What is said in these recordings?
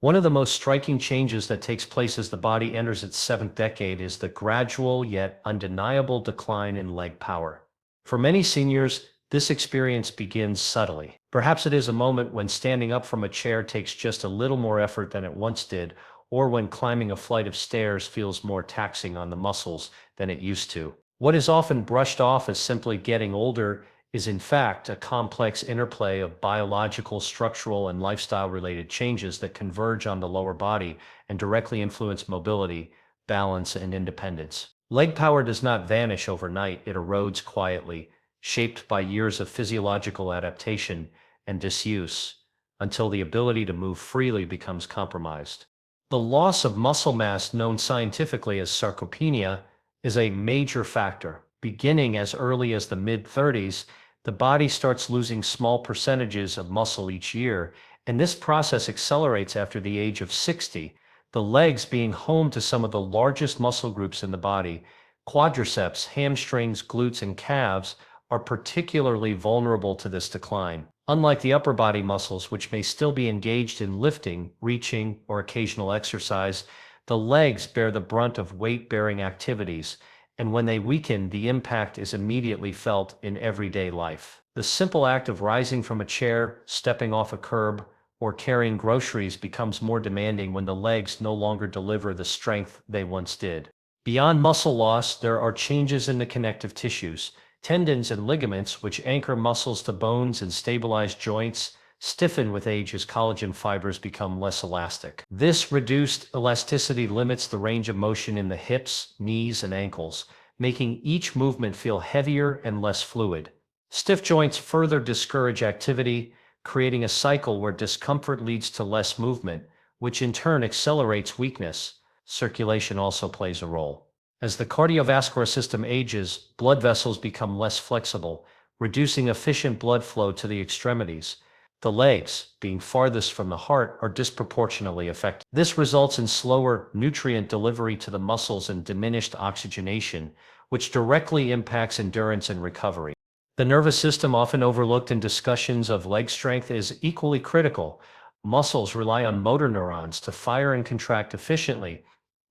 One of the most striking changes that takes place as the body enters its seventh decade is the gradual yet undeniable decline in leg power. For many seniors, this experience begins subtly. Perhaps it is a moment when standing up from a chair takes just a little more effort than it once did, or when climbing a flight of stairs feels more taxing on the muscles than it used to. What is often brushed off as simply getting older is in fact a complex interplay of biological, structural, and lifestyle-related changes that converge on the lower body and directly influence mobility, balance, and independence. Leg power does not vanish overnight, it erodes quietly, shaped by years of physiological adaptation and disuse, until the ability to move freely becomes compromised. The loss of muscle mass, known scientifically as sarcopenia, is a major factor. Beginning as early as the mid-30s, the body starts losing small percentages of muscle each year, and this process accelerates after the age of 60, the legs being home to some of the largest muscle groups in the body. Quadriceps, hamstrings, glutes, and calves are particularly vulnerable to this decline. Unlike the upper body muscles, which may still be engaged in lifting, reaching, or occasional exercise, the legs bear the brunt of weight-bearing activities, and when they weaken, the impact is immediately felt in everyday life. The simple act of rising from a chair, stepping off a curb, or carrying groceries becomes more demanding when the legs no longer deliver the strength they once did. Beyond muscle loss, there are changes in the connective tissues. Tendons and ligaments, which anchor muscles to bones and stabilize joints, stiffen with age as collagen fibers become less elastic. This reduced elasticity limits the range of motion in the hips, knees, and ankles, making each movement feel heavier and less fluid. Stiff joints further discourage activity, creating a cycle where discomfort leads to less movement, which in turn accelerates weakness. Circulation also plays a role. As the cardiovascular system ages, blood vessels become less flexible, reducing efficient blood flow to the extremities. The legs, being farthest from the heart, are disproportionately affected. This results in slower nutrient delivery to the muscles and diminished oxygenation, which directly impacts endurance and recovery. The nervous system, often overlooked in discussions of leg strength, is equally critical. Muscles rely on motor neurons to fire and contract efficiently.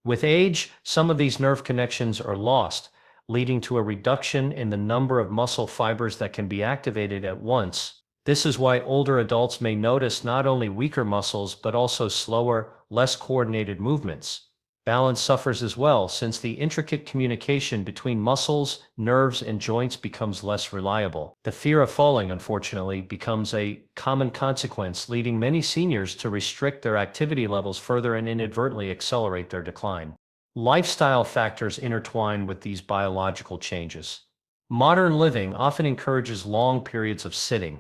With age, some of these nerve connections are lost, leading to a reduction in the number of muscle fibers that can be activated at once. This is why older adults may notice not only weaker muscles but also slower, less coordinated movements. Balance suffers as well, since the intricate communication between muscles, nerves, and joints becomes less reliable. The fear of falling, unfortunately, becomes a common consequence, leading many seniors to restrict their activity levels further and inadvertently accelerate their decline. Lifestyle factors intertwine with these biological changes. Modern living often encourages long periods of sitting,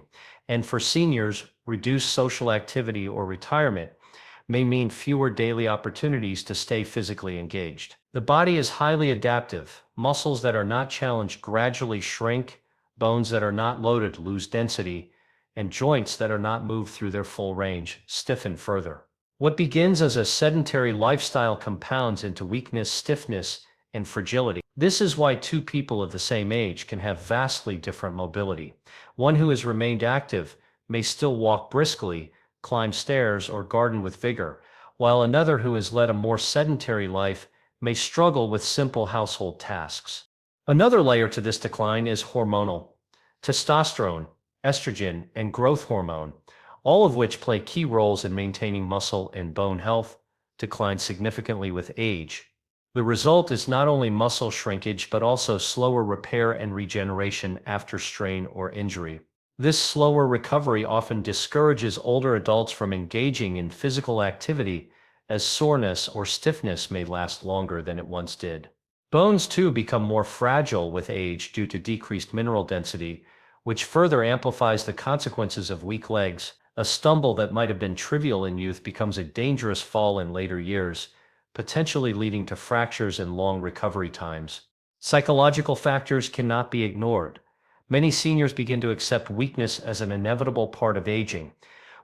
and for seniors, reduced social activity or retirement may mean fewer daily opportunities to stay physically engaged. The body is highly adaptive. Muscles that are not challenged gradually shrink, bones that are not loaded lose density, and joints that are not moved through their full range stiffen further. What begins as a sedentary lifestyle compounds into weakness, stiffness, and fragility. This is why two people of the same age can have vastly different mobility. One who has remained active may still walk briskly, climb stairs, or garden with vigor, while another who has led a more sedentary life may struggle with simple household tasks. Another layer to this decline is hormonal. Testosterone, estrogen, and growth hormone, all of which play key roles in maintaining muscle and bone health, decline significantly with age. The result is not only muscle shrinkage but also slower repair and regeneration after strain or injury. This slower recovery often discourages older adults from engaging in physical activity, as soreness or stiffness may last longer than it once did. Bones too become more fragile with age due to decreased mineral density, which further amplifies the consequences of weak legs. A stumble that might have been trivial in youth becomes a dangerous fall in later years, potentially leading to fractures and long recovery times. Psychological factors cannot be ignored. Many seniors begin to accept weakness as an inevitable part of aging,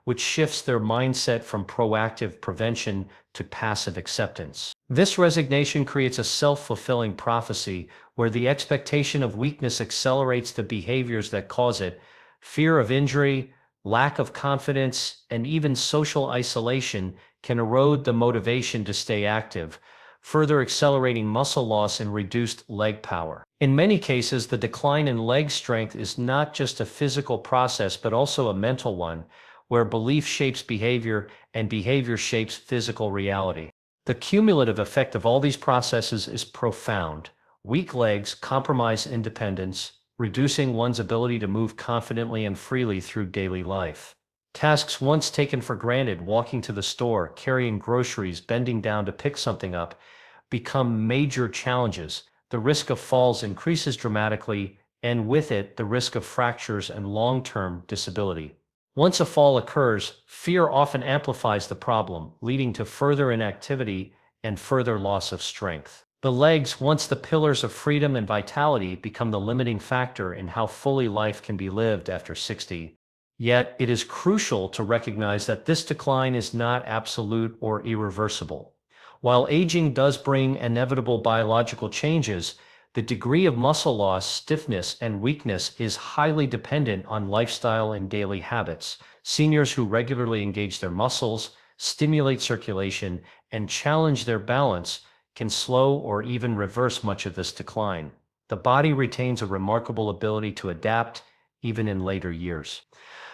which shifts their mindset from proactive prevention to passive acceptance. This resignation creates a self-fulfilling prophecy where the expectation of weakness accelerates the behaviors that cause it. Fear of injury, lack of confidence, and even social isolation can erode the motivation to stay active, further accelerating muscle loss and reduced leg power. In many cases, the decline in leg strength is not just a physical process but also a mental one, where belief shapes behavior and behavior shapes physical reality. The cumulative effect of all these processes is profound. Weak legs compromise independence, reducing one's ability to move confidently and freely through daily life. Tasks once taken for granted, walking to the store, carrying groceries, bending down to pick something up, become major challenges. The risk of falls increases dramatically, and with it, the risk of fractures and long-term disability. Once a fall occurs, fear often amplifies the problem, leading to further inactivity and further loss of strength. The legs, once the pillars of freedom and vitality, become the limiting factor in how fully life can be lived after 60. Yet, it is crucial to recognize that this decline is not absolute or irreversible. While aging does bring inevitable biological changes, the degree of muscle loss, stiffness, and weakness is highly dependent on lifestyle and daily habits. Seniors who regularly engage their muscles, stimulate circulation, and challenge their balance can slow or even reverse much of this decline. The body retains a remarkable ability to adapt even in later years.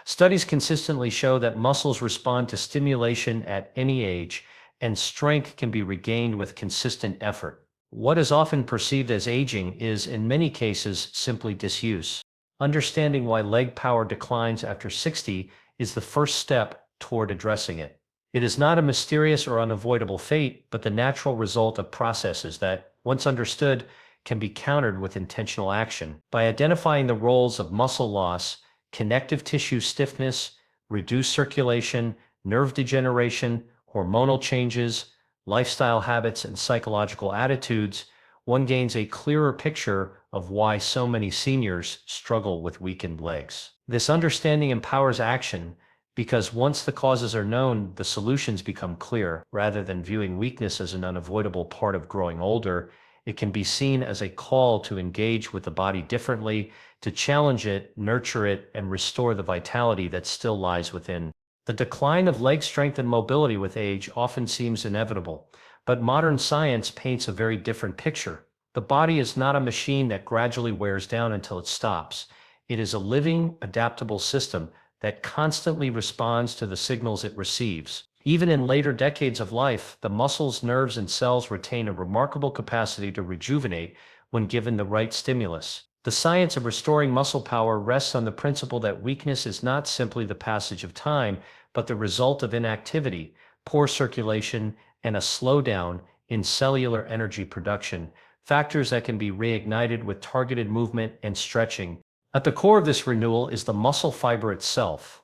Studies consistently show that muscles respond to stimulation at any age, and strength can be regained with consistent effort. What is often perceived as aging is, in many cases, simply disuse. Understanding why leg power declines after 60 is the first step toward addressing it. It is not a mysterious or unavoidable fate, but the natural result of processes that, once understood, can be countered with intentional action. By identifying the roles of muscle loss, connective tissue stiffness, reduced circulation, nerve degeneration, hormonal changes, lifestyle habits, and psychological attitudes, one gains a clearer picture of why so many seniors struggle with weakened legs. This understanding empowers action because once the causes are known, the solutions become clear. Rather than viewing weakness as an unavoidable part of growing older, it can be seen as a call to engage with the body differently, to challenge it, nurture it, and restore the vitality that still lies within. The decline of leg strength and mobility with age often seems inevitable, but modern science paints a very different picture. The body is not a machine that gradually wears down until it stops. It is a living, adaptable system that constantly responds to the signals it receives. Even in later decades of life, the muscles, nerves, and cells retain a remarkable capacity to rejuvenate when given the right stimulus. The science of restoring muscle power rests on the principle that weakness is not simply the passage of time, but the result of inactivity, poor circulation, and a slowdown in cellular energy production, factors that can be reignited with targeted movement and stretching. At the core of this renewal is the muscle fiber itself.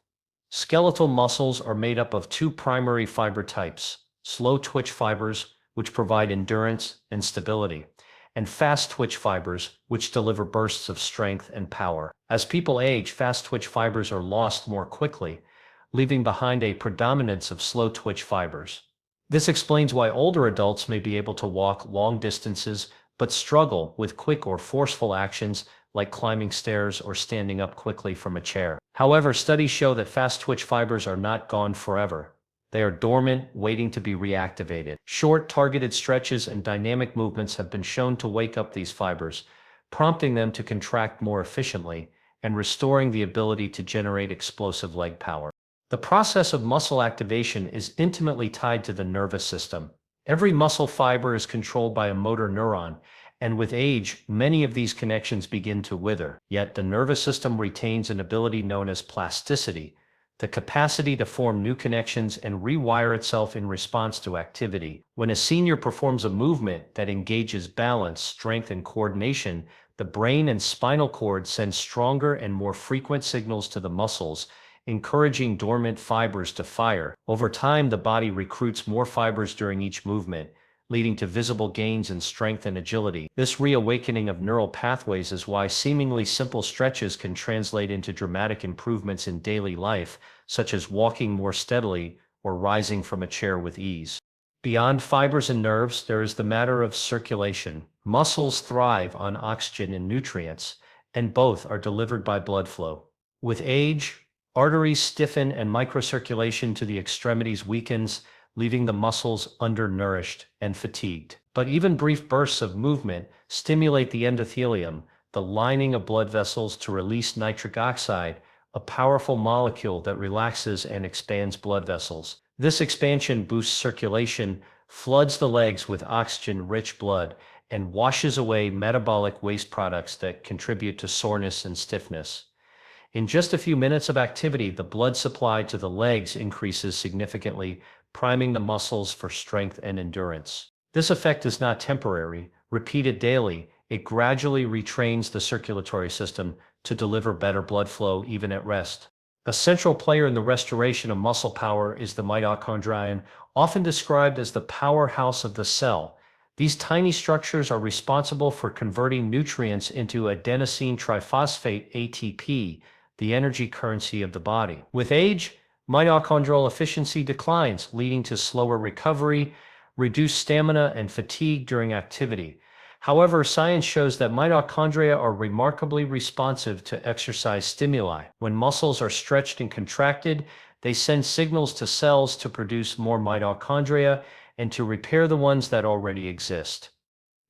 Skeletal muscles are made up of two primary fiber types: slow twitch fibers, which provide endurance and stability, and fast twitch fibers, which deliver bursts of strength and power. As people age, fast twitch fibers are lost more quickly, leaving behind a predominance of slow twitch fibers. This explains why older adults may be able to walk long distances but struggle with quick or forceful actions like climbing stairs or standing up quickly from a chair. However, studies show that fast twitch fibers are not gone forever. They are dormant, waiting to be reactivated. Short, targeted stretches and dynamic movements have been shown to wake up these fibers, prompting them to contract more efficiently and restoring the ability to generate explosive leg power. The process of muscle activation is intimately tied to the nervous system. Every muscle fiber is controlled by a motor neuron, and with age, many of these connections begin to wither. Yet the nervous system retains an ability known as plasticity, the capacity to form new connections and rewire itself in response to activity. When a senior performs a movement that engages balance, strength, and coordination, the brain and spinal cord send stronger and more frequent signals to the muscles, encouraging dormant fibers to fire. Over time, the body recruits more fibers during each movement, leading to visible gains in strength and agility. This reawakening of neural pathways is why seemingly simple stretches can translate into dramatic improvements in daily life, such as walking more steadily or rising from a chair with ease. Beyond fibers and nerves, there is the matter of circulation. Muscles thrive on oxygen and nutrients, and both are delivered by blood flow. With age, arteries stiffen and microcirculation to the extremities weakens, leaving the muscles undernourished and fatigued. But even brief bursts of movement stimulate the endothelium, the lining of blood vessels, to release nitric oxide, a powerful molecule that relaxes and expands blood vessels. This expansion boosts circulation, floods the legs with oxygen-rich blood, and washes away metabolic waste products that contribute to soreness and stiffness. In just a few minutes of activity, the blood supply to the legs increases significantly, priming the muscles for strength and endurance. This effect is not temporary. Repeated daily, it gradually retrains the circulatory system to deliver better blood flow even at rest. A central player in the restoration of muscle power is the mitochondrion, often described as the powerhouse of the cell. These tiny structures are responsible for converting nutrients into adenosine triphosphate (ATP), the energy currency of the body. With age, mitochondrial efficiency declines, leading to slower recovery, reduced stamina, and fatigue during activity. However, science shows that mitochondria are remarkably responsive to exercise stimuli. When muscles are stretched and contracted, they send signals to cells to produce more mitochondria and to repair the ones that already exist.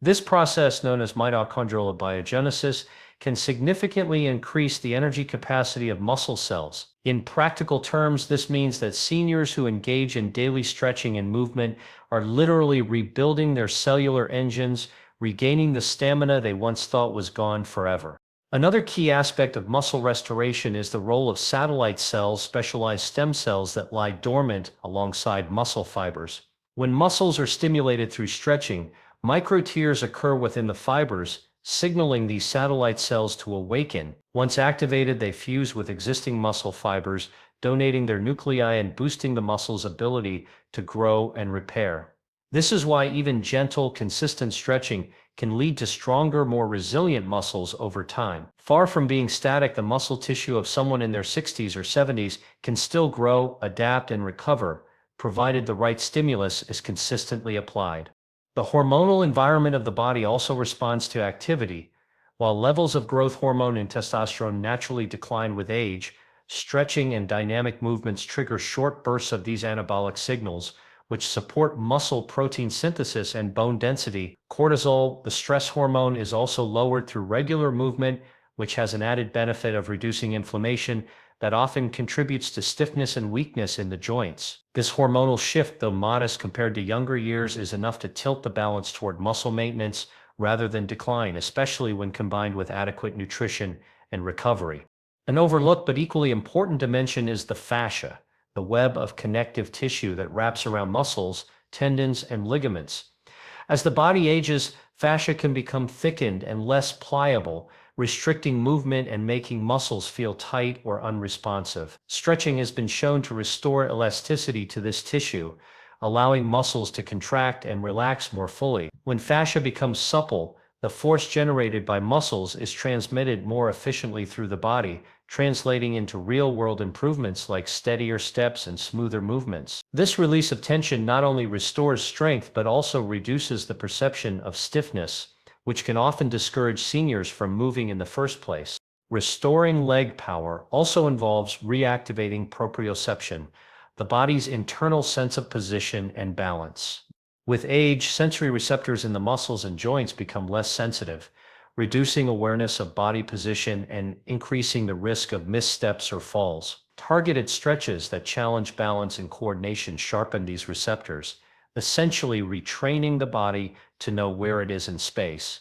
This process, known as mitochondrial abiogenesis, can significantly increase the energy capacity of muscle cells. In practical terms, this means that seniors who engage in daily stretching and movement are literally rebuilding their cellular engines, regaining the stamina they once thought was gone forever. Another key aspect of muscle restoration is the role of satellite cells, specialized stem cells that lie dormant alongside muscle fibers. When muscles are stimulated through stretching, microtears occur within the fibers, signaling these satellite cells to awaken. Once activated, they fuse with existing muscle fibers, donating their nuclei and boosting the muscle's ability to grow and repair. This is why even gentle, consistent stretching can lead to stronger, more resilient muscles over time. Far from being static, the muscle tissue of someone in their 60s or 70s can still grow, adapt, and recover, provided the right stimulus is consistently applied. The hormonal environment of the body also responds to activity. While levels of growth hormone and testosterone naturally decline with age, stretching and dynamic movements trigger short bursts of these anabolic signals, which support muscle protein synthesis and bone density. Cortisol, the stress hormone, is also lowered through regular movement, which has an added benefit of reducing inflammation that often contributes to stiffness and weakness in the joints. This hormonal shift, though modest compared to younger years, is enough to tilt the balance toward muscle maintenance rather than decline, especially when combined with adequate nutrition and recovery. An overlooked but equally important dimension is the fascia, the web of connective tissue that wraps around muscles, tendons, and ligaments. As the body ages, fascia can become thickened and less pliable, restricting movement and making muscles feel tight or unresponsive. Stretching has been shown to restore elasticity to this tissue, allowing muscles to contract and relax more fully. When fascia becomes supple, the force generated by muscles is transmitted more efficiently through the body, translating into real-world improvements like steadier steps and smoother movements. This release of tension not only restores strength but also reduces the perception of stiffness, which can often discourage seniors from moving in the first place. Restoring leg power also involves reactivating proprioception, the body's internal sense of position and balance. With age, sensory receptors in the muscles and joints become less sensitive, reducing awareness of body position and increasing the risk of missteps or falls. Targeted stretches that challenge balance and coordination sharpen these receptors, essentially retraining the body to know where it is in space.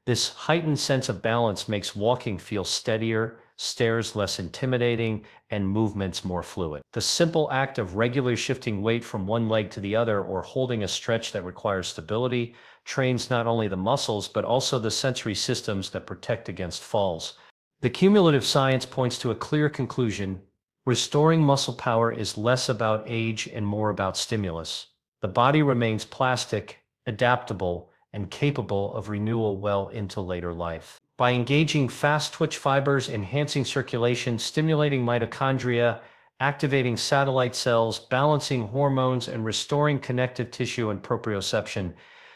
This heightened sense of balance makes walking feel steadier, stairs less intimidating, and movements more fluid. The simple act of regularly shifting weight from one leg to the other or holding a stretch that requires stability trains not only the muscles but also the sensory systems that protect against falls. The cumulative science points to a clear conclusion: restoring muscle power is less about age and more about stimulus. The body remains plastic, adaptable, and capable of renewal well into later life. By engaging fast-twitch fibers, enhancing circulation, stimulating mitochondria, activating satellite cells, balancing hormones, and restoring connective tissue and proprioception,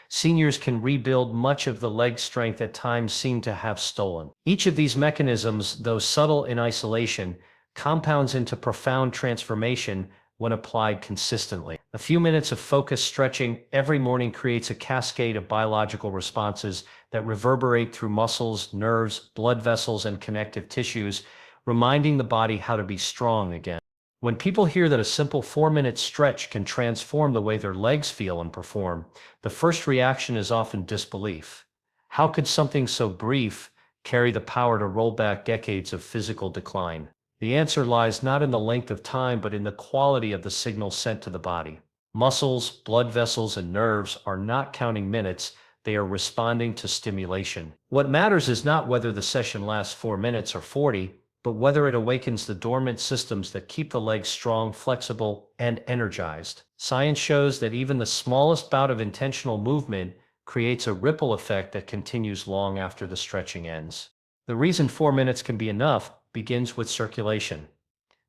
seniors can rebuild much of the leg strength at times seemed to have stolen. Each of these mechanisms, though subtle in isolation, compounds into profound transformation, when applied consistently. A few minutes of focused stretching every morning creates a cascade of biological responses that reverberate through muscles, nerves, blood vessels, and connective tissues, reminding the body how to be strong again. When people hear that a simple 4-minute stretch can transform the way their legs feel and perform, the first reaction is often disbelief. How could something so brief carry the power to roll back decades of physical decline? The answer lies not in the length of time, but in the quality of the signal sent to the body. Muscles, blood vessels, and nerves are not counting minutes, they are responding to stimulation. What matters is not whether the session lasts 4 minutes or 40, but whether it awakens the dormant systems that keep the legs strong, flexible, and energized. Science shows that even the smallest bout of intentional movement creates a ripple effect that continues long after the stretching ends. The reason 4 minutes can be enough begins with circulation.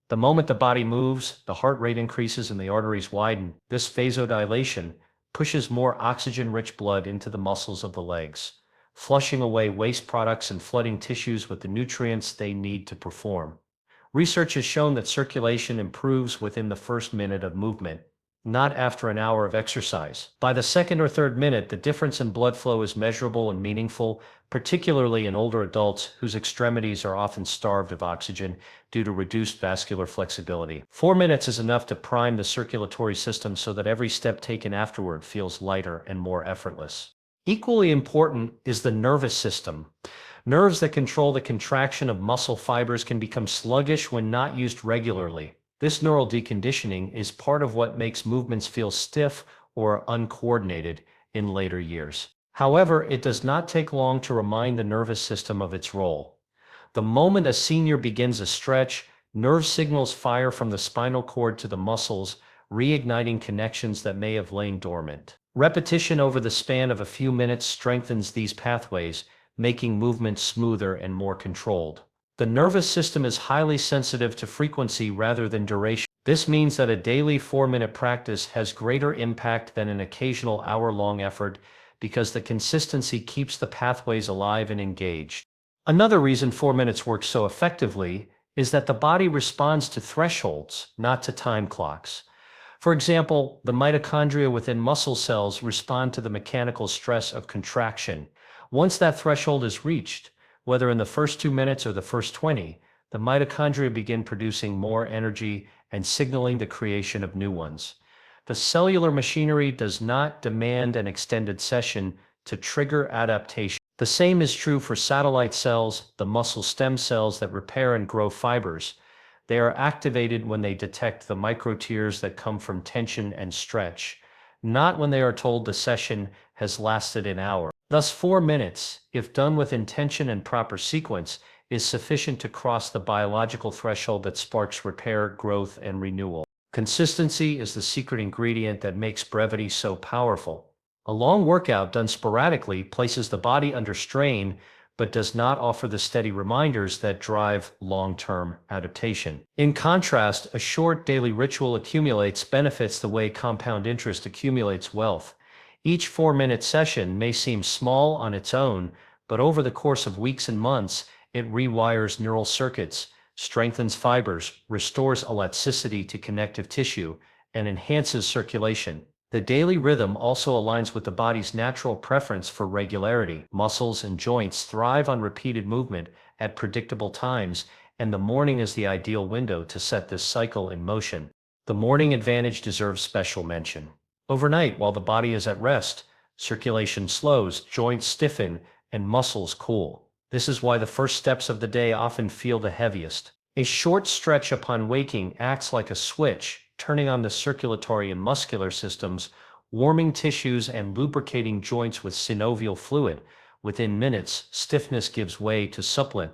The moment the body moves, the heart rate increases and the arteries widen. This vasodilation pushes more oxygen-rich blood into the muscles of the legs, flushing away waste products and flooding tissues with the nutrients they need to perform. Research has shown that circulation improves within the first minute of movement, not after an hour of exercise. By the second or third minute, the difference in blood flow is measurable and meaningful, particularly in older adults whose extremities are often starved of oxygen due to reduced vascular flexibility. 4 minutes is enough to prime the circulatory system so that every step taken afterward feels lighter and more effortless. Equally important is the nervous system. Nerves that control the contraction of muscle fibers can become sluggish when not used regularly. This neural deconditioning is part of what makes movements feel stiff or uncoordinated in later years. However, it does not take long to remind the nervous system of its role. The moment a senior begins a stretch, nerve signals fire from the spinal cord to the muscles, reigniting connections that may have lain dormant. Repetition over the span of a few minutes strengthens these pathways, making movement smoother and more controlled. The nervous system is highly sensitive to frequency rather than duration. This means that a daily 4-minute practice has greater impact than an occasional hour-long effort because the consistency keeps the pathways alive and engaged. Another reason 4 minutes works so effectively is that the body responds to thresholds, not to time clocks. For example, the mitochondria within muscle cells respond to the mechanical stress of contraction. Once that threshold is reached, whether in the first 2 minutes or the first 20, the mitochondria begin producing more energy and signaling the creation of new ones. The cellular machinery does not demand an extended session to trigger adaptation. The same is true for satellite cells, the muscle stem cells that repair and grow fibers. They are activated when they detect the microtears that come from tension and stretch, not when they are told the session has lasted an hour. Thus, 4 minutes, if done with intention and proper sequence, is sufficient to cross the biological threshold that sparks repair, growth, and renewal. Consistency is the secret ingredient that makes brevity so powerful. A long workout done sporadically places the body under strain, but does not offer the steady reminders that drive long-term adaptation. In contrast, a short daily ritual accumulates benefits the way compound interest accumulates wealth. Each 4-minute session may seem small on its own, but over the course of weeks and months, it rewires neural circuits, strengthens fibers, restores elasticity to connective tissue, and enhances circulation. The daily rhythm also aligns with the body's natural preference for regularity. Muscles and joints thrive on repeated movement at predictable times, and the morning is the ideal window to set this cycle in motion. The morning advantage deserves special mention. Overnight, while the body is at rest, circulation slows, joints stiffen, and muscles cool. This is why the first steps of the day often feel the heaviest. A short stretch upon waking acts like a switch, turning on the circulatory and muscular systems, warming tissues and lubricating joints with synovial fluid. Within minutes, stiffness gives way to supplement,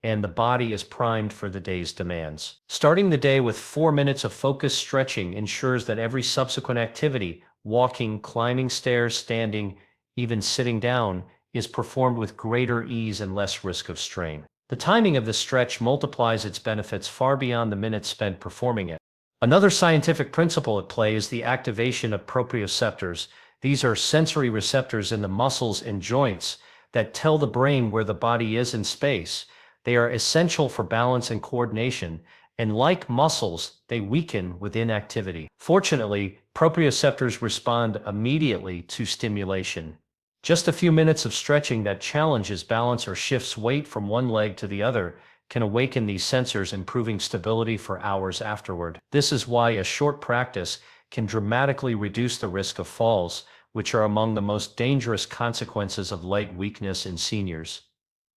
and the body is primed for the day's demands. Starting the day with 4 minutes of focused stretching ensures that every subsequent activity, walking, climbing stairs, standing, even sitting down, is performed with greater ease and less risk of strain. The timing of the stretch multiplies its benefits far beyond the minutes spent performing it. Another scientific principle at play is the activation of proprioceptors. These are sensory receptors in the muscles and joints that tell the brain where the body is in space. They are essential for balance and coordination, And like muscles, they weaken with inactivity. Fortunately, proprioceptors respond immediately to stimulation. Just a few minutes of stretching that challenges balance or shifts weight from one leg to the other can awaken these sensors, improving stability for hours afterward. This is why a short practice can dramatically reduce the risk of falls, which are among the most dangerous consequences of leg weakness in seniors.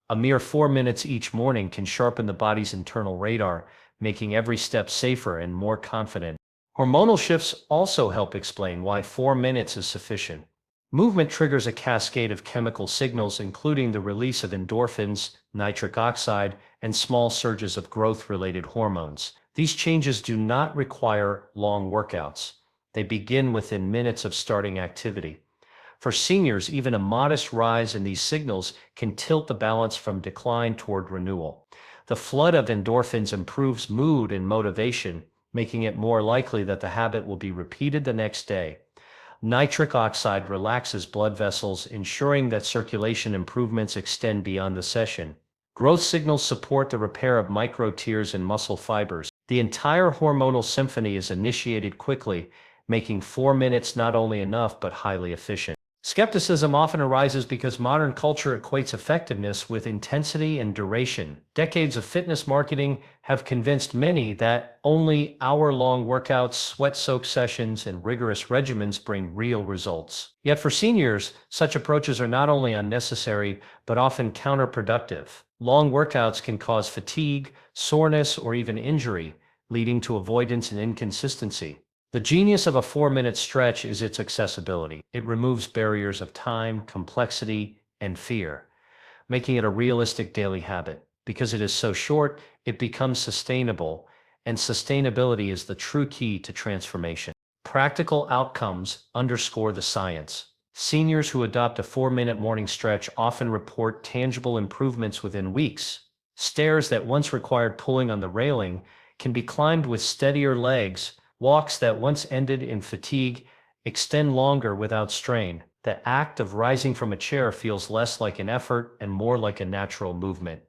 A mere 4 minutes each morning can sharpen the body's internal radar, making every step safer and more confident. Hormonal shifts also help explain why 4 minutes is sufficient. Movement triggers a cascade of chemical signals, including the release of endorphins, nitric oxide, and small surges of growth-related hormones. These changes do not require long workouts. They begin within minutes of starting activity. For seniors, even a modest rise in these signals can tilt the balance from decline toward renewal. The flood of endorphins improves mood and motivation, making it more likely that the habit will be repeated the next day. Nitric oxide relaxes blood vessels, ensuring that circulation improvements extend beyond the session. Growth signals support the repair of micro tears and muscle fibers. The entire hormonal symphony is initiated quickly, making 4 minutes not only enough but highly efficient. Skepticism often arises because modern culture equates effectiveness with intensity and duration. Decades of fitness marketing have convinced many that only hour-long workouts, sweat-soaked sessions, and rigorous regimens bring real results. Yet for seniors, such approaches are not only unnecessary, but often counterproductive. Long workouts can cause fatigue, soreness, or even injury, leading to avoidance and inconsistency. The genius of a 4 minute stretch is its accessibility. It removes barriers of time, complexity, and fear, making it a realistic daily habit. Because it is so short, it becomes sustainable, and sustainability is the true key to transformation. Practical outcomes underscore the science. Seniors who adopt a 4 minute morning stretch often report tangible improvements within weeks. Stairs that once required pulling on the railing can be climbed with steadier legs. Walks that once ended in fatigue extend longer without strain. The act of rising from a chair feels less like an effort and more like a natural movement.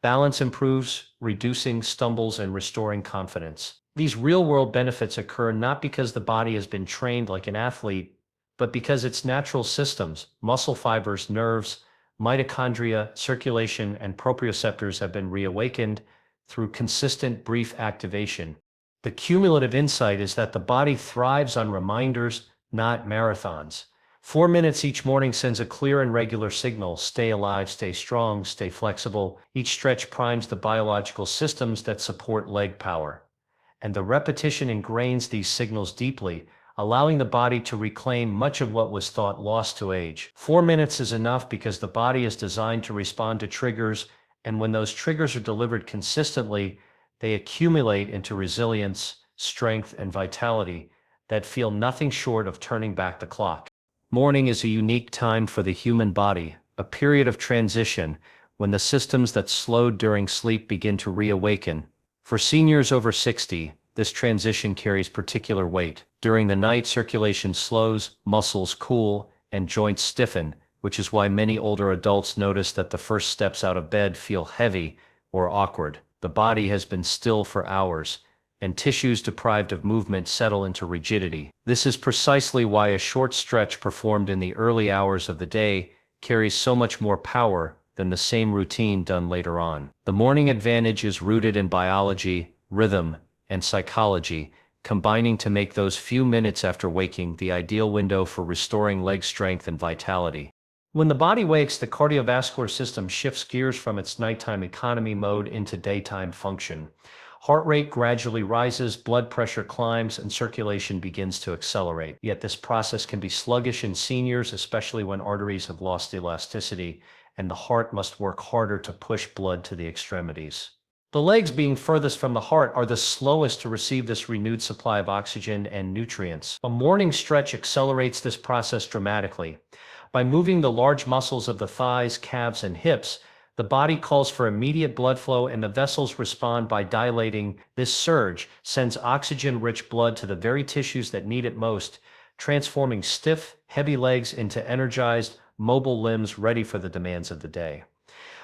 Balance improves, reducing stumbles and restoring confidence. These real-world benefits occur not because the body has been trained like an athlete, but because its natural systems, muscle fibers, nerves, mitochondria, circulation, and proprioceptors have been reawakened through consistent brief activation. The cumulative insight is that the body thrives on reminders, not marathons. 4 minutes each morning sends a clear and regular signal: stay alive, stay strong, stay flexible. Each stretch primes the biological systems that support leg power, and the repetition ingrains these signals deeply, allowing the body to reclaim much of what was thought lost to age. 4 minutes is enough because the body is designed to respond to triggers, and when those triggers are delivered consistently, they accumulate into resilience, strength, and vitality that feel nothing short of turning back the clock. Morning is a unique time for the human body, a period of transition when the systems that slowed during sleep begin to reawaken. For seniors over 60, this transition carries particular weight. During the night, circulation slows, muscles cool, and joints stiffen, which is why many older adults notice that the first steps out of bed feel heavy or awkward. The body has been still for hours, and tissues deprived of movement settle into rigidity. This is precisely why a short stretch performed in the early hours of the day carries so much more power than the same routine done later on. The morning advantage is rooted in biology, rhythm, and psychology, combining to make those few minutes after waking the ideal window for restoring leg strength and vitality. When the body wakes, the cardiovascular system shifts gears from its nighttime economy mode into daytime function. Heart rate gradually rises, blood pressure climbs, and circulation begins to accelerate. Yet this process can be sluggish in seniors, especially when arteries have lost elasticity, and the heart must work harder to push blood to the extremities. The legs, being furthest from the heart, are the slowest to receive this renewed supply of oxygen and nutrients. A morning stretch accelerates this process dramatically. By moving the large muscles of the thighs, calves, and hips, the body calls for immediate blood flow, and the vessels respond by dilating. This surge sends oxygen-rich blood to the very tissues that need it most, transforming stiff, heavy legs into energized, mobile limbs ready for the demands of the day.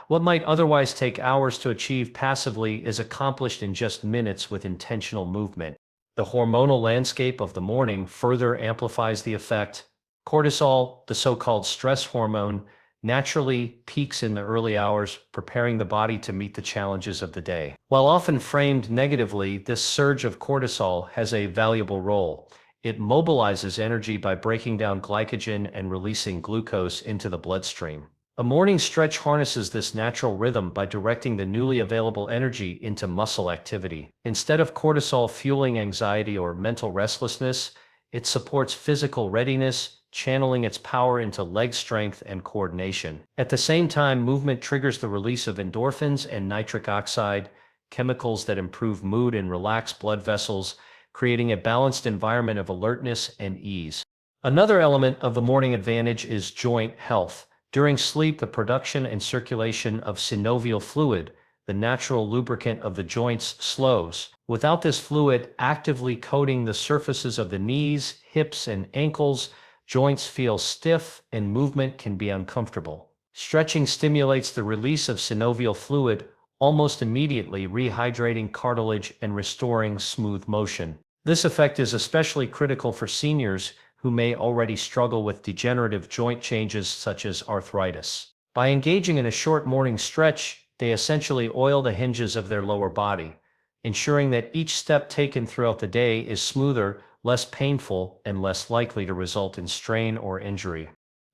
What might otherwise take hours to achieve passively is accomplished in just minutes with intentional movement. The hormonal landscape of the morning further amplifies the effect. Cortisol, the so-called stress hormone, naturally peaks in the early hours, preparing the body to meet the challenges of the day. While often framed negatively, this surge of cortisol has a valuable role. It mobilizes energy by breaking down glycogen and releasing glucose into the bloodstream. A morning stretch harnesses this natural rhythm by directing the newly available energy into muscle activity. Instead of cortisol fueling anxiety or mental restlessness, it supports physical readiness, channeling its power into leg strength and coordination. At the same time, movement triggers the release of endorphins and nitric oxide, chemicals that improve mood and relax blood vessels, creating a balanced environment of alertness and ease. Another element of the morning advantage is joint health. During sleep, the production and circulation of synovial fluid, the natural lubricant of the joints, slows. Without this fluid actively coating the surfaces of the knees, hips, and ankles, joints feel stiff and movement can be uncomfortable. Stretching stimulates the release of synovial fluid almost immediately, rehydrating cartilage and restoring smooth motion. This effect is especially critical for seniors who may already struggle with degenerative joint changes such as arthritis. By engaging in a short morning stretch, they essentially oil the hinges of their lower body, ensuring that each step taken throughout the day is smoother, less painful, and less likely to result in strain or injury.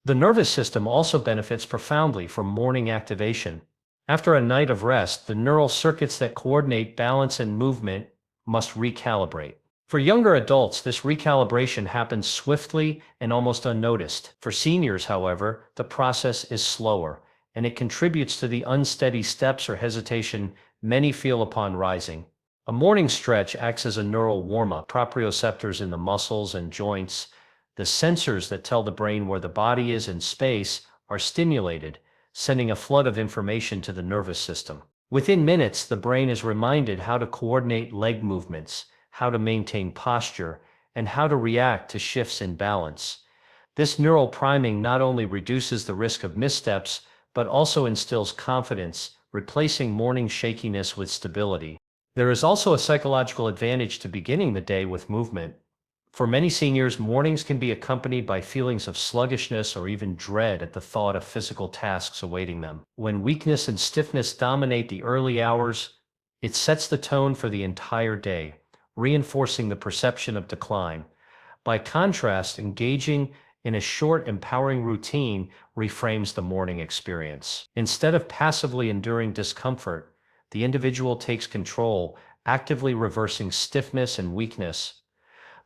The nervous system also benefits profoundly from morning activation. After a night of rest, the neural circuits that coordinate balance and movement must recalibrate. For younger adults, this recalibration happens swiftly and almost unnoticed. For seniors, however, the process is slower, and it contributes to the unsteady steps or hesitation many feel upon rising. A morning stretch acts as a neural warm-up. Proprioceptors in the muscles and joints, the sensors that tell the brain where the body is in space, are stimulated, sending a flood of information to the nervous system. Within minutes, the brain is reminded how to coordinate leg movements, how to maintain posture, and how to react to shifts in balance. This neural priming not only reduces the risk of missteps, but also instills confidence, replacing morning shakiness with stability. There is also a psychological advantage to beginning the day with movement. For many seniors, mornings can be accompanied by feelings of sluggishness or even dread at the thought of physical tasks awaiting them. When weakness and stiffness dominate the early hours, it sets the tone for the entire day, reinforcing the perception of decline. By contrast, engaging in a short, empowering routine reframes the morning experience. Instead of passively enduring discomfort, the individual takes control, actively reversing stiffness and weakness.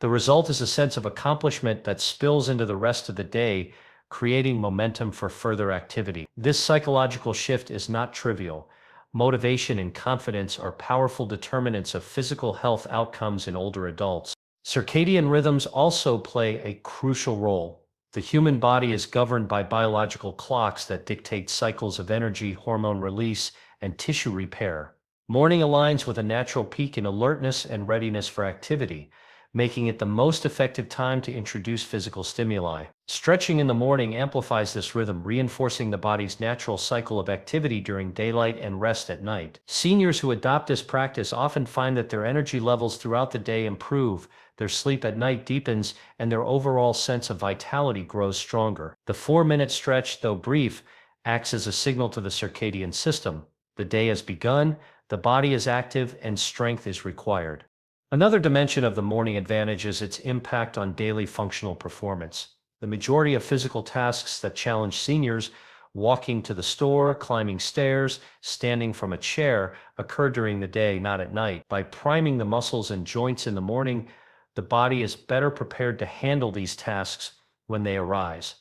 The result is a sense of accomplishment that spills into the rest of the day, creating momentum for further activity. This psychological shift is not trivial. Motivation and confidence are powerful determinants of physical health outcomes in older adults. Circadian rhythms also play a crucial role. The human body is governed by biological clocks that dictate cycles of energy, hormone release, and tissue repair. Morning aligns with a natural peak in alertness and readiness for activity, making it the most effective time to introduce physical stimuli. Stretching in the morning amplifies this rhythm, reinforcing the body's natural cycle of activity during daylight and rest at night. Seniors who adopt this practice often find that their energy levels throughout the day improve, their sleep at night deepens, and their overall sense of vitality grows stronger. The 4-minute stretch, though brief, acts as a signal to the circadian system. The day has begun, the body is active, and strength is required. Another dimension of the morning advantage is its impact on daily functional performance. The majority of physical tasks that challenge seniors, walking to the store, climbing stairs, standing from a chair, occur during the day, not at night. By priming the muscles and joints in the morning, the body is better prepared to handle these tasks when they arise.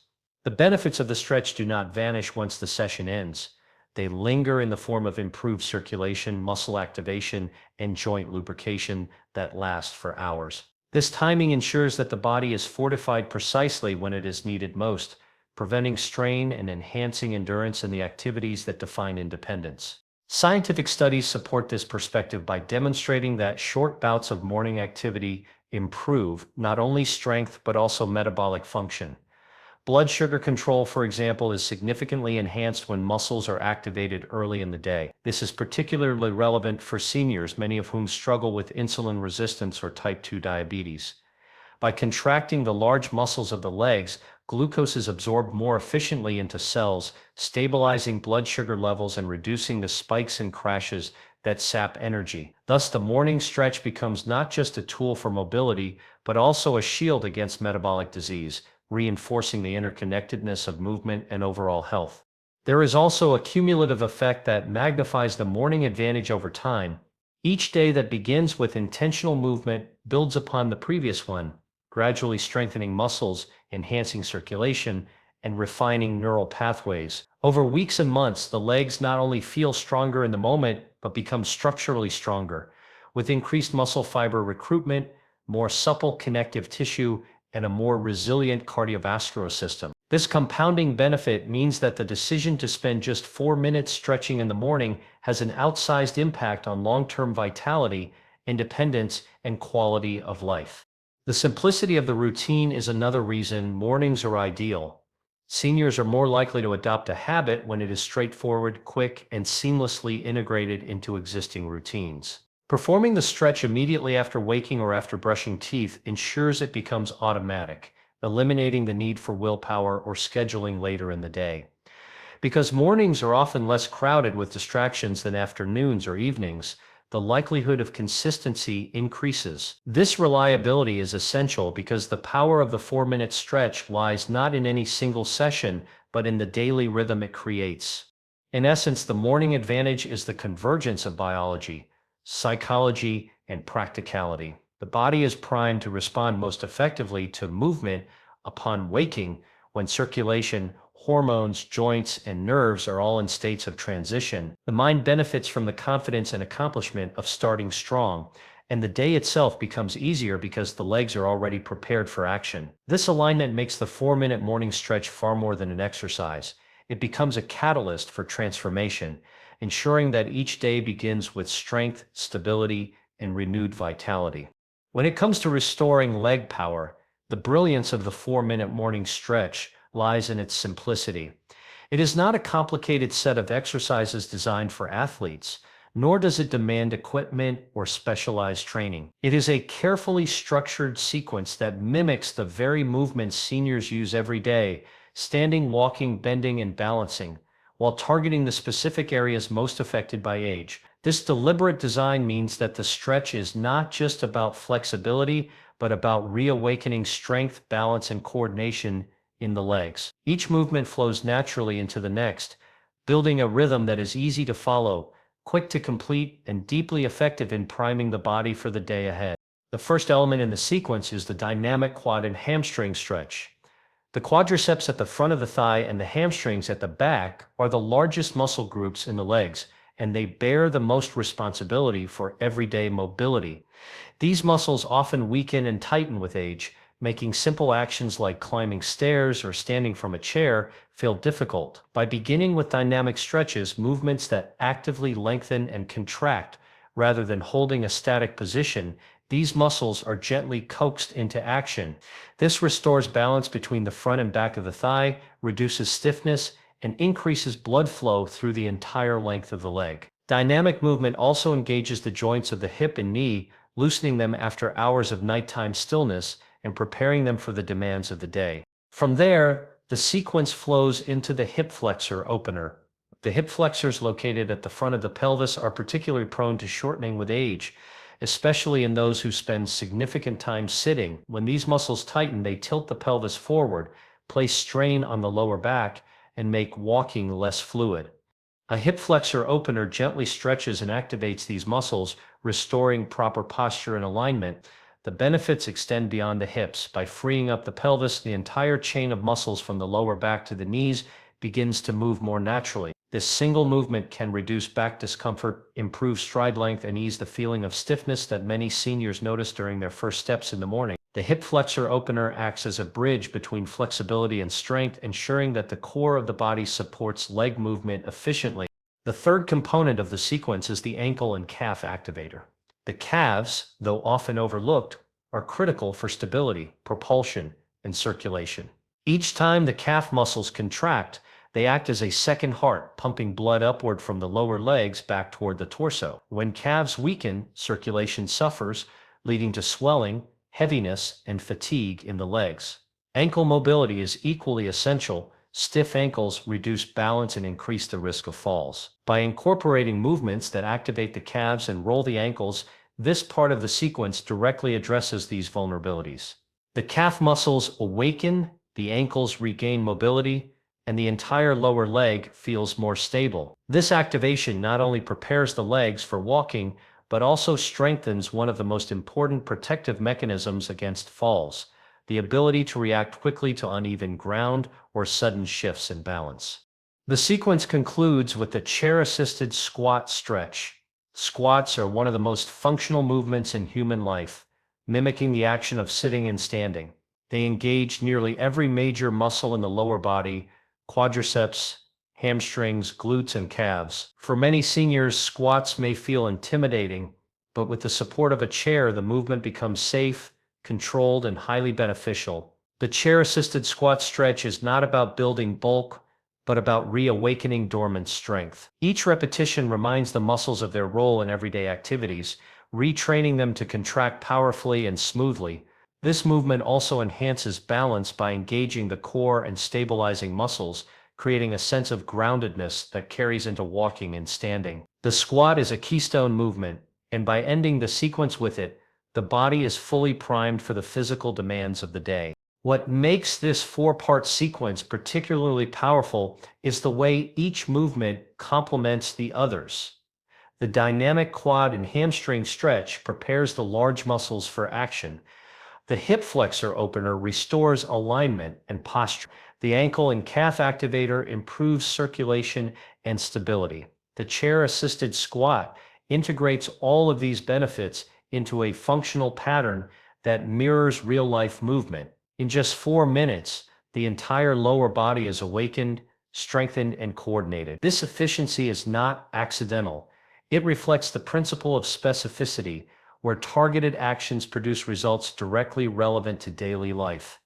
The benefits of the stretch do not vanish once the session ends. They linger in the form of improved circulation, muscle activation, and joint lubrication that last for hours. This timing ensures that the body is fortified precisely when it is needed most, preventing strain and enhancing endurance in the activities that define independence. Scientific studies support this perspective by demonstrating that short bouts of morning activity improve not only strength but also metabolic function. Blood sugar control, for example, is significantly enhanced when muscles are activated early in the day. This is particularly relevant for seniors, many of whom struggle with insulin resistance or type 2 diabetes. By contracting the large muscles of the legs, glucose is absorbed more efficiently into cells, stabilizing blood sugar levels and reducing the spikes and crashes that sap energy. Thus, the morning stretch becomes not just a tool for mobility, but also a shield against metabolic disease, reinforcing the interconnectedness of movement and overall health. There is also a cumulative effect that magnifies the morning advantage over time. Each day that begins with intentional movement builds upon the previous one, gradually strengthening muscles, enhancing circulation, and refining neural pathways. Over weeks and months, the legs not only feel stronger in the moment, but become structurally stronger, with increased muscle fiber recruitment, more supple connective tissue, and a more resilient cardiovascular system. This compounding benefit means that the decision to spend just 4 minutes stretching in the morning has an outsized impact on long-term vitality, independence, and quality of life. The simplicity of the routine is another reason mornings are ideal. Seniors are more likely to adopt a habit when it is straightforward, quick, and seamlessly integrated into existing routines. Performing the stretch immediately after waking or after brushing teeth ensures it becomes automatic, eliminating the need for willpower or scheduling later in the day. Because mornings are often less crowded with distractions than afternoons or evenings, the likelihood of consistency increases. This reliability is essential because the power of the 4 minute stretch lies not in any single session, but in the daily rhythm it creates. In essence, the morning advantage is the convergence of biology, psychology, and practicality. The body is primed to respond most effectively to movement upon waking when circulation, hormones, joints, and nerves are all in states of transition. The mind benefits from the confidence and accomplishment of starting strong, and the day itself becomes easier because the legs are already prepared for action. This alignment makes the 4 minute morning stretch far more than an exercise. It becomes a catalyst for transformation, ensuring that each day begins with strength, stability, and renewed vitality. When it comes to restoring leg power, the brilliance of the 4 minute morning stretch lies in its simplicity. It is not a complicated set of exercises designed for athletes, nor does it demand equipment or specialized training. It is a carefully structured sequence that mimics the very movements seniors use every day: standing, walking, bending, and balancing, while targeting the specific areas most affected by age. This deliberate design means that the stretch is not just about flexibility, but about reawakening strength, balance, and coordination in the legs. Each movement flows naturally into the next, building a rhythm that is easy to follow, quick to complete, and deeply effective in priming the body for the day ahead. The first element in the sequence is the dynamic quad and hamstring stretch. The quadriceps at the front of the thigh and the hamstrings at the back are the largest muscle groups in the legs, and they bear the most responsibility for everyday mobility. These muscles often weaken and tighten with age, making simple actions like climbing stairs or standing from a chair feel difficult. By beginning with dynamic stretches, movements that actively lengthen and contract rather than holding a static position, these muscles are gently coaxed into action. This restores balance between the front and back of the thigh, reduces stiffness, and increases blood flow through the entire length of the leg. Dynamic movement also engages the joints of the hip and knee, loosening them after hours of nighttime stillness and preparing them for the demands of the day. From there, the sequence flows into the hip flexor opener. The hip flexors located at the front of the pelvis are particularly prone to shortening with age, especially in those who spend significant time sitting. When these muscles tighten, they tilt the pelvis forward, place strain on the lower back, and make walking less fluid. A hip flexor opener gently stretches and activates these muscles, restoring proper posture and alignment. The benefits extend beyond the hips. By freeing up the pelvis, the entire chain of muscles from the lower back to the knees begins to move more naturally. This single movement can reduce back discomfort, improve stride length, and ease the feeling of stiffness that many seniors notice during their first steps in the morning. The hip flexor opener acts as a bridge between flexibility and strength, ensuring that the core of the body supports leg movement efficiently. The third component of the sequence is the ankle and calf activator. The calves, though often overlooked, are critical for stability, propulsion, and circulation. Each time the calf muscles contract, they act as a second heart, pumping blood upward from the lower legs back toward the torso. When calves weaken, circulation suffers, leading to swelling, heaviness, and fatigue in the legs. Ankle mobility is equally essential. Stiff ankles reduce balance and increase the risk of falls. By incorporating movements that activate the calves and roll the ankles, this part of the sequence directly addresses these vulnerabilities. The calf muscles awaken, the ankles regain mobility, and the entire lower leg feels more stable. This activation not only prepares the legs for walking, but also strengthens one of the most important protective mechanisms against falls, the ability to react quickly to uneven ground or sudden shifts in balance. The sequence concludes with the chair-assisted squat stretch. Squats are one of the most functional movements in human life, mimicking the action of sitting and standing. They engage nearly every major muscle in the lower body: quadriceps, hamstrings, glutes, and calves. For many seniors, squats may feel intimidating, but with the support of a chair, the movement becomes safe, controlled, and highly beneficial. The chair-assisted squat stretch is not about building bulk, but about reawakening dormant strength. Each repetition reminds the muscles of their role in everyday activities, retraining them to contract powerfully and smoothly. This movement also enhances balance by engaging the core and stabilizing muscles, creating a sense of groundedness that carries into walking and standing. The squat is a keystone movement, and by ending the sequence with it, the body is fully primed for the physical demands of the day. What makes this four-part sequence particularly powerful is the way each movement complements the others. The dynamic quad and hamstring stretch prepares the large muscles for action. The hip flexor opener restores alignment and posture. The ankle and calf activator improves circulation and stability. The chair-assisted squat integrates all of these benefits into a functional pattern that mirrors real-life movement. In just 4 minutes, the entire lower body is awakened, strengthened, and coordinated. This efficiency is not accidental. It reflects the principle of specificity, where targeted actions produce results directly relevant to daily life.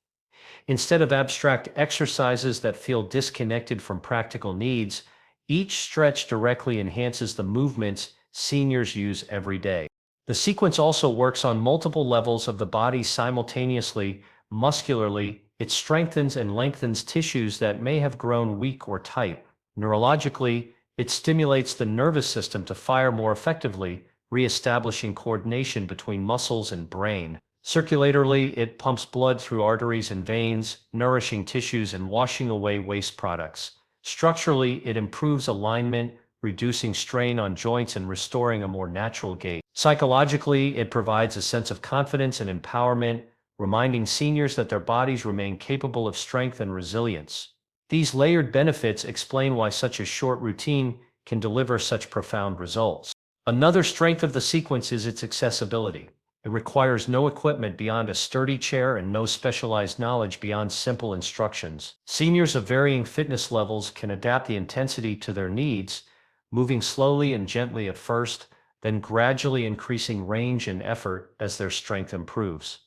Instead of abstract exercises that feel disconnected from practical needs, each stretch directly enhances the movements seniors use every day. The sequence also works on multiple levels of the body simultaneously. Muscularly, it strengthens and lengthens tissues that may have grown weak or tight. Neurologically, it stimulates the nervous system to fire more effectively, re-establishing coordination between muscles and brain. Circulatorily, it pumps blood through arteries and veins, nourishing tissues and washing away waste products. Structurally, it improves alignment, reducing strain on joints and restoring a more natural gait. Psychologically, it provides a sense of confidence and empowerment, reminding seniors that their bodies remain capable of strength and resilience. These layered benefits explain why such a short routine can deliver such profound results. Another strength of the sequence is its accessibility. It requires no equipment beyond a sturdy chair and no specialized knowledge beyond simple instructions. Seniors of varying fitness levels can adapt the intensity to their needs, moving slowly and gently at first, then gradually increasing range and effort as their strength improves.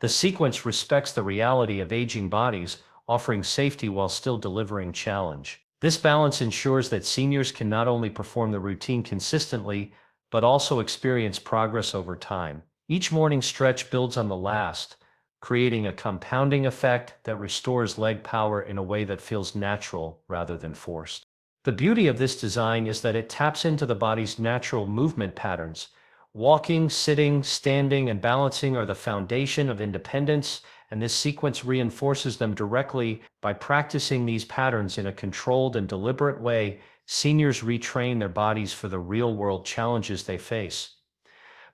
The sequence respects the reality of aging bodies, offering safety while still delivering challenge. This balance ensures that seniors can not only perform the routine consistently, but also experience progress over time. Each morning stretch builds on the last, creating a compounding effect that restores leg power in a way that feels natural rather than forced. The beauty of this design is that it taps into the body's natural movement patterns. Walking, sitting, standing, and balancing are the foundation of independence, and this sequence reinforces them directly. By practicing these patterns in a controlled and deliberate way, seniors retrain their bodies for the real-world challenges they face.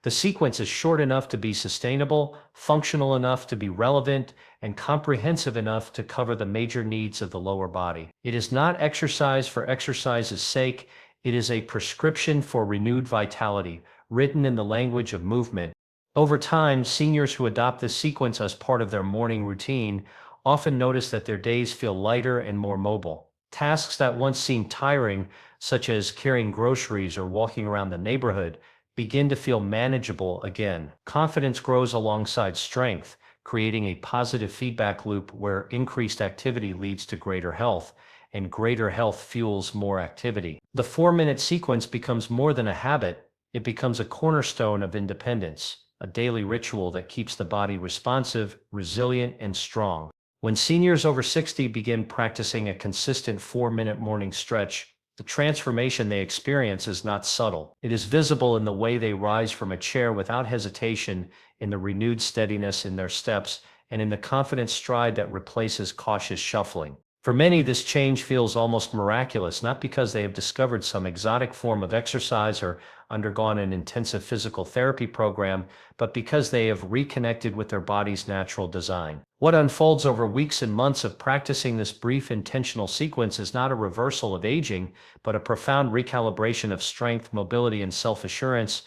The sequence is short enough to be sustainable, functional enough to be relevant, and comprehensive enough to cover the major needs of the lower body. It is not exercise for exercise's sake, it is a prescription for renewed vitality, written in the language of movement. Over time, seniors who adopt this sequence as part of their morning routine often notice that their days feel lighter and more mobile. Tasks that once seemed tiring, such as carrying groceries or walking around the neighborhood, begin to feel manageable again. Confidence grows alongside strength, creating a positive feedback loop where increased activity leads to greater health, and greater health fuels more activity. The 4-minute sequence becomes more than a habit, it becomes a cornerstone of independence, a daily ritual that keeps the body responsive, resilient, and strong. When seniors over 60 begin practicing a consistent 4-minute morning stretch, the transformation they experience is not subtle. It is visible in the way they rise from a chair without hesitation, in the renewed steadiness in their steps, and in the confident stride that replaces cautious shuffling. For many, this change feels almost miraculous, not because they have discovered some exotic form of exercise or undergone an intensive physical therapy program, but because they have reconnected with their body's natural design. What unfolds over weeks and months of practicing this brief intentional sequence is not a reversal of aging, but a profound recalibration of strength, mobility, and self-assurance.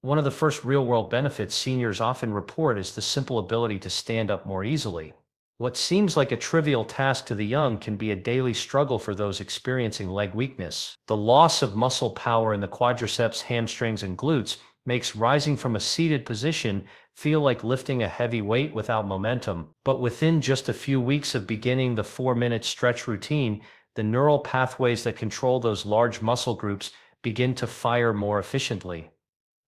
One of the first real-world benefits seniors often report is the simple ability to stand up more easily. What seems like a trivial task to the young can be a daily struggle for those experiencing leg weakness. The loss of muscle power in the quadriceps, hamstrings, and glutes makes rising from a seated position feel like lifting a heavy weight without momentum. But within just a few weeks of beginning the 4-minute stretch routine, the neural pathways that control those large muscle groups begin to fire more efficiently.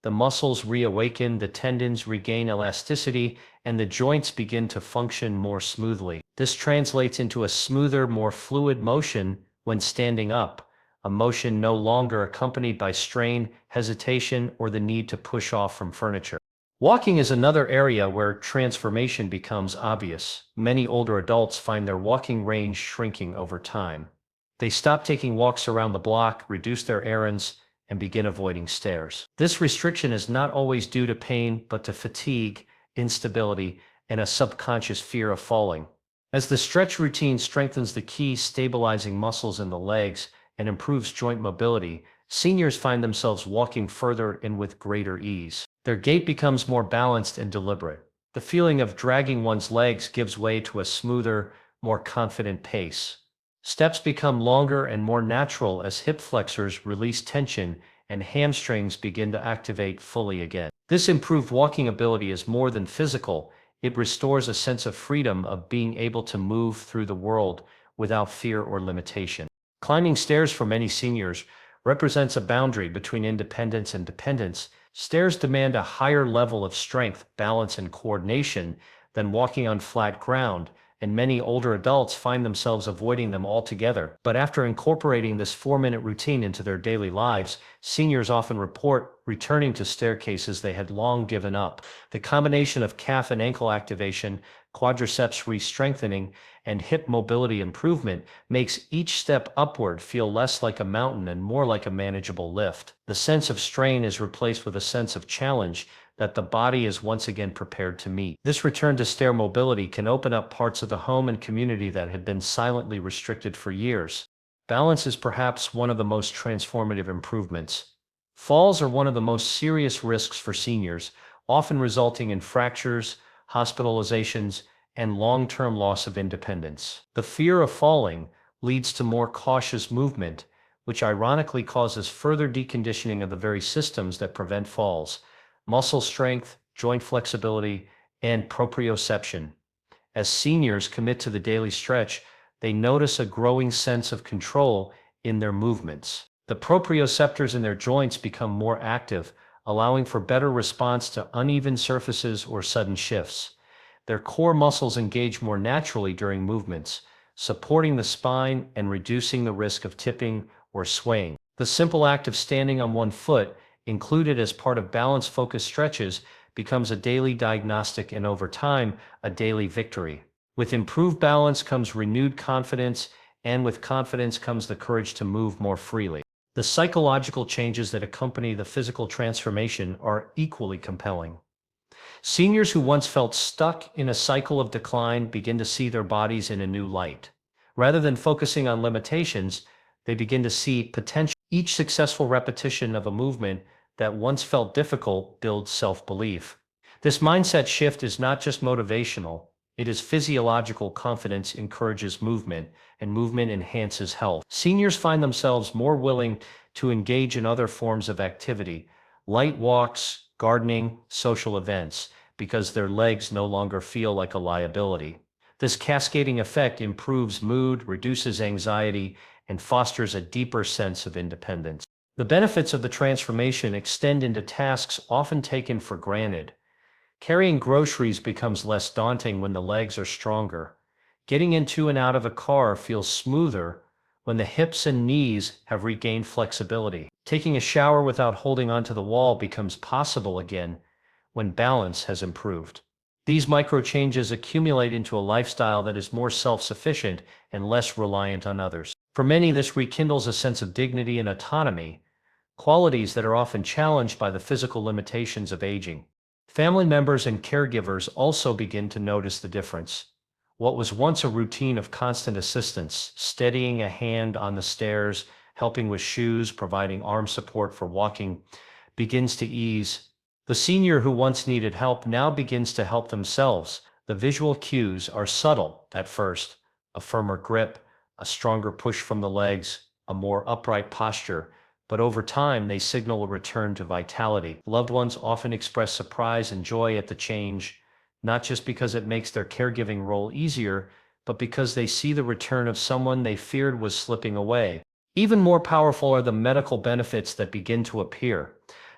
The muscles reawaken, the tendons regain elasticity, and the joints begin to function more smoothly. This translates into a smoother, more fluid motion when standing up, a motion no longer accompanied by strain, hesitation, or the need to push off from furniture. Walking is another area where transformation becomes obvious. Many older adults find their walking range shrinking over time. They stop taking walks around the block, reduce their errands, and begin avoiding stairs. This restriction is not always due to pain, but to fatigue, instability, and a subconscious fear of falling. As the stretch routine strengthens the key stabilizing muscles in the legs and improves joint mobility, seniors find themselves walking further and with greater ease. Their gait becomes more balanced and deliberate. The feeling of dragging one's legs gives way to a smoother, more confident pace. Steps become longer and more natural as hip flexors release tension and hamstrings begin to activate fully again. This improved walking ability is more than physical, it restores a sense of freedom of being able to move through the world without fear or limitation. Climbing stairs for many seniors represents a boundary between independence and dependence. Stairs demand a higher level of strength, balance, and coordination than walking on flat ground, and many older adults find themselves avoiding them altogether. But after incorporating this 4-minute routine into their daily lives, seniors often report returning to staircases they had long given up. The combination of calf and ankle activation, quadriceps re-strengthening, and hip mobility improvement makes each step upward feel less like a mountain and more like a manageable lift. The sense of strain is replaced with a sense of challenge that the body is once again prepared to meet. This return to stair mobility can open up parts of the home and community that had been silently restricted for years. Balance is perhaps one of the most transformative improvements. Falls are one of the most serious risks for seniors, often resulting in fractures, hospitalizations, and long-term loss of independence. The fear of falling leads to more cautious movement, which ironically causes further deconditioning of the very systems that prevent falls: muscle strength, joint flexibility, and proprioception. As seniors commit to the daily stretch, they notice a growing sense of control in their movements. The proprioceptors in their joints become more active, allowing for better response to uneven surfaces or sudden shifts. Their core muscles engage more naturally during movements, supporting the spine and reducing the risk of tipping or swaying. The simple act of standing on one foot, included as part of balance-focused stretches, becomes a daily diagnostic and over time, a daily victory. With improved balance comes renewed confidence, and with confidence comes the courage to move more freely. The psychological changes that accompany the physical transformation are equally compelling. Seniors who once felt stuck in a cycle of decline begin to see their bodies in a new light. Rather than focusing on limitations, they begin to see potential. Each successful repetition of a movement that once felt difficult builds self-belief. This mindset shift is not just motivational, it is physiological. Confidence encourages movement, and movement enhances health. Seniors find themselves more willing to engage in other forms of activity, light walks, gardening, social events, because their legs no longer feel like a liability. This cascading effect improves mood, reduces anxiety, and fosters a deeper sense of independence. The benefits of the transformation extend into tasks often taken for granted. Carrying groceries becomes less daunting when the legs are stronger. Getting into and out of a car feels smoother when the hips and knees have regained flexibility. Taking a shower without holding onto the wall becomes possible again when balance has improved. These micro changes accumulate into a lifestyle that is more self-sufficient and less reliant on others. For many, this rekindles a sense of dignity and autonomy, qualities that are often challenged by the physical limitations of aging. Family members and caregivers also begin to notice the difference. What was once a routine of constant assistance, steadying a hand on the stairs, helping with shoes, providing arm support for walking, begins to ease. The senior who once needed help now begins to help themselves. The visual cues are subtle at first: a firmer grip, a stronger push from the legs, a more upright posture, but over time they signal a return to vitality. Loved ones often express surprise and joy at the change, not just because it makes their caregiving role easier, but because they see the return of someone they feared was slipping away. Even more powerful are the medical benefits that begin to appear.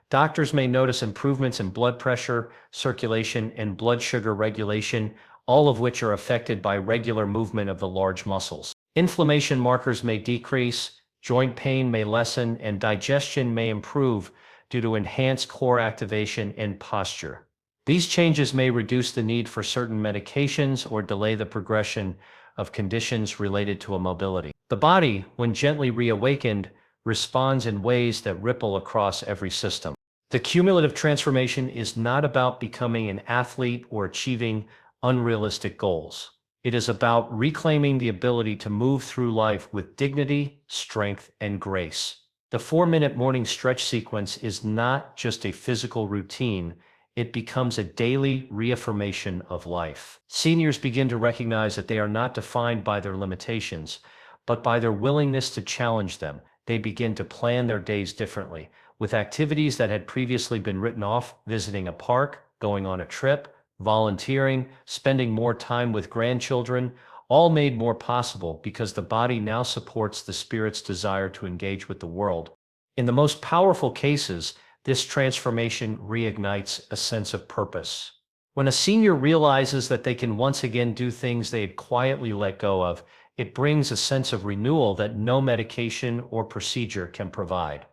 Doctors may notice improvements in blood pressure, circulation, and blood sugar regulation, all of which are affected by regular movement of the large muscles. Inflammation markers may decrease, joint pain may lessen, and digestion may improve due to enhanced core activation and posture. These changes may reduce the need for certain medications or delay the progression of conditions related to immobility. The body, when gently reawakened, responds in ways that ripple across every system. The cumulative transformation is not about becoming an athlete or achieving unrealistic goals. It is about reclaiming the ability to move through life with dignity, strength, and grace. The 4-minute morning stretch sequence is not just a physical routine, it becomes a daily reaffirmation of life. Seniors begin to recognize that they are not defined by their limitations, but by their willingness to challenge them. They begin to plan their days differently, with activities that had previously been written off: visiting a park, going on a trip, volunteering, spending more time with grandchildren, all made more possible because the body now supports the spirit's desire to engage with the world. In the most powerful cases, this transformation reignites a sense of purpose. When a senior realizes that they can once again do things they had quietly let go of, it brings a sense of renewal that no medication or procedure can provide.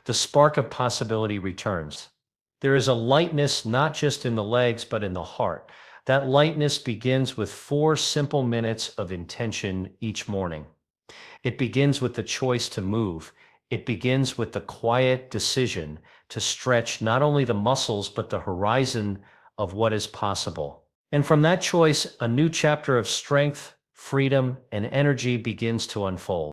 The spark of possibility returns. There is a lightness not just in the legs, but in the heart. That lightness begins with 4 simple minutes of intention each morning. It begins with the choice to move. It begins with the quiet decision to stretch not only the muscles, but the horizon of what is possible. And from that choice, a new chapter of strength, freedom, and energy begins to unfold.